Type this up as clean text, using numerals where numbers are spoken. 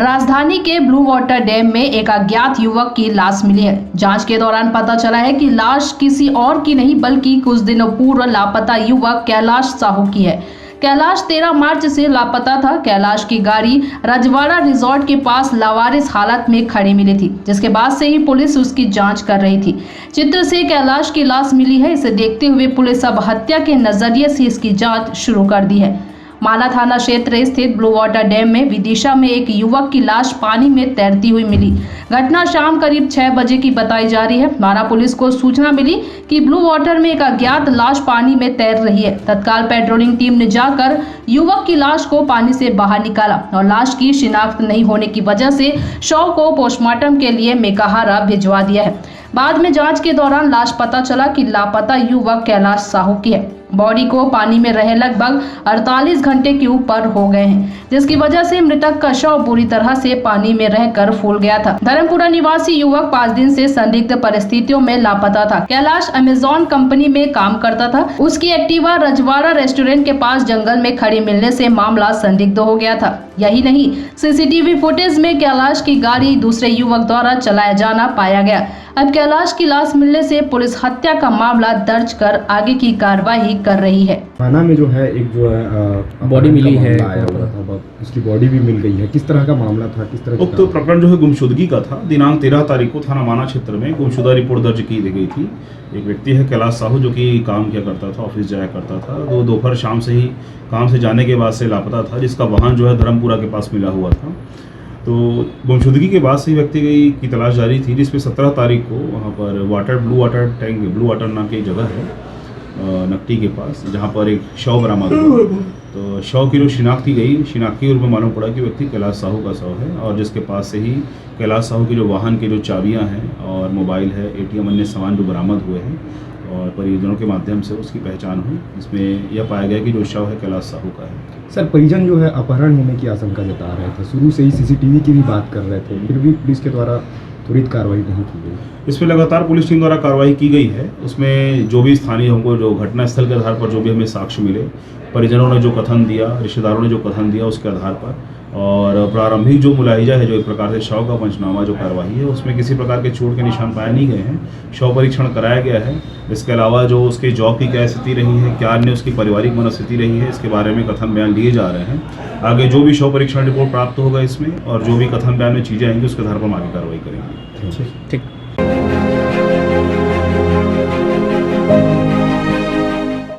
राजधानी के blue water dam में एक अज्ञात युवक की लाश मिली है। जांच के दौरान पता चला है कि लाश किसी और की नहीं बल्कि कुछ दिनों पूर्व लापता युवक कैलाश साहू की है। कैलाश 13 मार्च से लापता था। कैलाश की गाड़ी रजवाड़ा रिजॉर्ट के पास लावारिस हालत में खड़ी मिली थी, जिसके बाद से ही पुलिस उसकी जांच कर रही थी। चित्र से कैलाश की लाश मिली है। इसे देखते हुए पुलिस अब हत्या के नजरिए से इसकी जांच शुरू कर दी है। माना थाना क्षेत्र स्थित ब्लू वाटर डैम में विदिशा में एक युवक की लाश पानी में तैरती हुई मिली। घटना शाम करीब 6 बजे की बताई जा रही है। माना पुलिस को सूचना मिली कि ब्लू वाटर में एक अज्ञात लाश पानी में तैर रही है। तत्काल पेट्रोलिंग टीम ने जाकर युवक की लाश को पानी से बाहर निकाला और लाश की शिनाख्त नहीं होने की वजह से शव को पोस्टमार्टम के लिए मेकाहारा भिजवा दिया है। बाद में जांच के दौरान लाश पता चला कि लापता युवक कैलाश साहू की है। बॉडी को पानी में रहे लगभग 48 घंटे के ऊपर हो गए हैं, जिसकी वजह से मृतक का शव पूरी तरह से पानी में रहकर फूल गया था। धर्मपुरा निवासी युवक 5 दिन से संदिग्ध परिस्थितियों में लापता था। कैलाश अमेजॉन कंपनी में काम करता था। उसकी एक्टिवा रजवाड़ा रेस्टोरेंट के पास जंगल में खड़ी मिलने से मामला संदिग्ध हो गया था। यही नहीं, सीसीटीवी फुटेज में कैलाश की गाड़ी दूसरे युवक द्वारा चलाया जाना पाया गया। अब कैलाश की लाश मिलने से पुलिस हत्या का मामला दर्ज कर आगे की कार्रवाई कर रही है। थाना में जो है एक जो है बॉडी मिली है, आया हुआ था, उसकी बॉडी भी मिल गई है। किस तरह का मामला था, किस तरह उक्त प्रकरण जो है गुमशुदगी का था। दिनांक 13 तारीख को थाना माना क्षेत्र में गुमशुदा रिपोर्ट दर्ज की गई थी। एक व्यक्ति है कैलाश साहू जो कि काम किया करता था, ऑफिस जाया करता था। दोपहर शाम से ही काम से जाने के बाद से लापता था, जिसका वाहन जो है धर्मपुरा के पास मिला हुआ था। तो गुमशुदगी के बाद से व्यक्ति की तलाश जारी थी, जिसमें 17 तारीख को वहाँ पर ब्लू वाटर नाम की एक जगह है नकटी के पास, जहाँ पर एक शव बरामद हुआ। तो शव की जो शिनाख्त की गई, शिनाख्त के रूप में मालूम पड़ा कि व्यक्ति कैलाश साहू का शव है, और जिसके पास से ही कैलाश साहू के जो वाहन के जो चाबियाँ हैं और मोबाइल है, ATM अन्य सामान जो बरामद हुए हैं और परिजनों के माध्यम से उसकी पहचान हुई। इसमें यह पाया गया कि जो शव है कैलाश साहू का है। सर, परिजन जो है अपहरण होने की आशंका जता रहे थे, शुरू से ही CCTV की भी बात कर रहे थे, फिर भी पुलिस के द्वारा त्वरित कार्रवाई नहीं की गई। इसमें लगातार पुलिस टीम द्वारा कार्रवाई की गई है। उसमें जो भी स्थानीय हमको जो घटनास्थल के आधार पर जो भी हमें साक्ष्य मिले, परिजनों ने जो कथन दिया, रिश्तेदारों ने जो कथन दिया, उसके आधार पर और प्रारंभिक जो मुलाहिजा है, जो एक प्रकार से शव का पंचनामा जो कार्रवाई है, उसमें किसी प्रकार के चोट के निशान पाए नहीं गए हैं। शव परीक्षण कराया गया है। इसके अलावा जो उसके जॉब की क्या स्थिति रही है, क्या अन्य उसकी पारिवारिक मनस्थिति रही है, इसके बारे में कथन बयान लिए जा रहे हैं। आगे जो भी शव परीक्षण रिपोर्ट प्राप्त होगा इसमें और जो भी कथन बयान में चीज़ें आएंगी, उसके आधार पर हम आगे कार्रवाई करेंगे। ठीक।